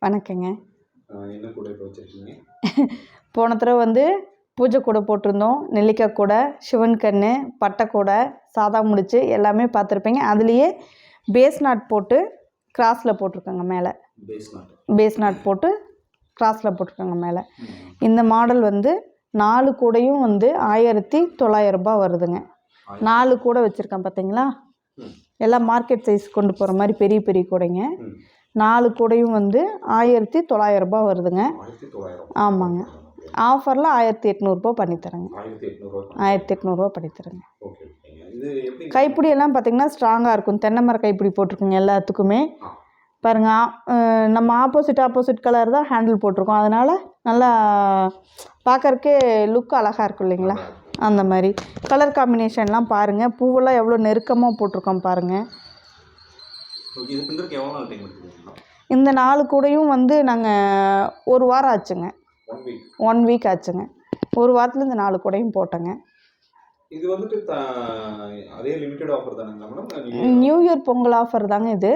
வணக்கங்க. என்ன கூடை இப்போ வச்சுருக்கீங்க? போன தடவை வந்து பூஜை கூடை போட்டிருந்தோம். நெல்லிக்காய் கூடை, சிவன் கன்று, பட்டை கூடை, சாதா முடிச்சு எல்லாமே பார்த்துருப்பீங்க. அதுலேயே பேஸ் நாட் போட்டு கிராஸில் போட்டிருக்கோங்க மேலே. பேஸ் நாட் போட்டு கிராஸில் போட்டிருக்கோங்க மேலே. இந்த மாடல் வந்து 4 கூடையும் வந்து 1900 ரூபாய் வருதுங்க. 4 கூடை வச்சுருக்கேன் பார்த்தீங்களா? எல்லாம் மார்க்கெட் சைஸ் கொண்டு போகிற மாதிரி பெரிய பெரிய கூடைங்க. 4 கூடையும் வந்து 1900 ரூபாய் வருதுங்க. ஆமாங்க. ஆஃபரில் 1800 பண்ணித்தரேங்க. 1800 பண்ணித்தரேங்க. கைப்பிடியெல்லாம் பார்த்திங்கன்னா ஸ்ட்ராங்காக இருக்கும். தென்னை மர கைப்பிடி போட்டிருக்குங்க எல்லாத்துக்குமே. பாருங்கள், நம்ம ஆப்போசிட் கலர் தான் ஹேண்டில் போட்டிருக்கோம். அதனால் நல்லா பார்க்கறக்கே லுக் அழகாக இருக்கும் இல்லைங்களா? அந்த மாதிரி கலர் காம்பினேஷன்லாம் பாருங்கள். பூவெல்லாம் எவ்வளோ நெருக்கமாக போட்டிருக்கோம் பாருங்கள். இந்த 4 கூடையும் வந்து நாங்கள் 1 வாரம் ஆச்சுங்க. 1 வீக் ஆச்சுங்க. 1 வாரத்தில் இந்த 4 கூடையும் போட்டோங்க. இது வந்துட்டு அதே லிமிட்டட் ஆஃபர் தானுங்களா madam? New year Pongal offer தாங்க இது.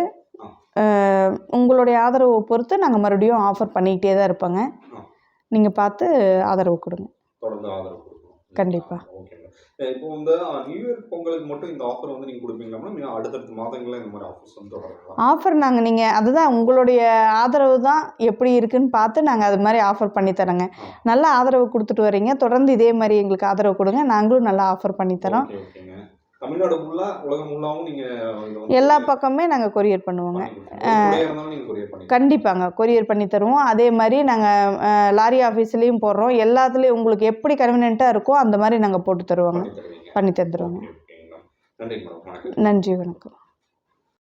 உங்களுடைய ஆதரவை பொறுத்து நாங்கள் மறுபடியும் ஆஃபர் பண்ணிக்கிட்டே தான் இருப்போங்க. நீங்கள் பார்த்து ஆதரவு கொடுங்க. தொடர்ந்து ஆதரவு கொடுக்கணும். கண்டிப்பாக. ஓகே. இப்போ இந்த நியூ இயர் பொங்கலுக்கு மட்டும் இந்த ஆஃபர் வந்து நீங்கள் கொடுப்பீங்களா மேடம்? அடுத்தடுத்த மாதங்களில் இந்த மாதிரி ஆஃபர்ஸ் வந்து தொடரலாம். ஆஃபர் நீங்கள் அதுதான் உங்களுடைய ஆதரவு தான் எப்படி இருக்குன்னு பார்த்து நாங்கள் அது மாதிரி ஆஃபர் பண்ணித்தரோங்க. நல்ல ஆதரவு கொடுத்துட்டு வரீங்க. தொடர்ந்து இதே மாதிரி எங்களுக்கு ஆதரவு கொடுங்க. நாங்களும் நல்லா ஆஃபர் பண்ணித்தரோம். தமிழ்நாடு ஃபுல்லாக உலகம் ஃபுல்லாகவும் நீங்கள் எல்லா பக்கமே நாங்கள் கொரியர் பண்ணுவோங்க. கண்டிப்பாங்க கொரியர் பண்ணி தருவோம். அதே மாதிரி நாங்கள் லாரி ஆஃபீஸ்லேயும் போடுறோம். எல்லாத்துலேயும் உங்களுக்கு எப்படி கன்வீனியண்ட்டாக இருக்கோ அந்த மாதிரி நாங்கள் போட்டு தருவோங்க. பண்ணி தந்துடுவோங்க. நன்றி, நன்றி, வணக்கம்.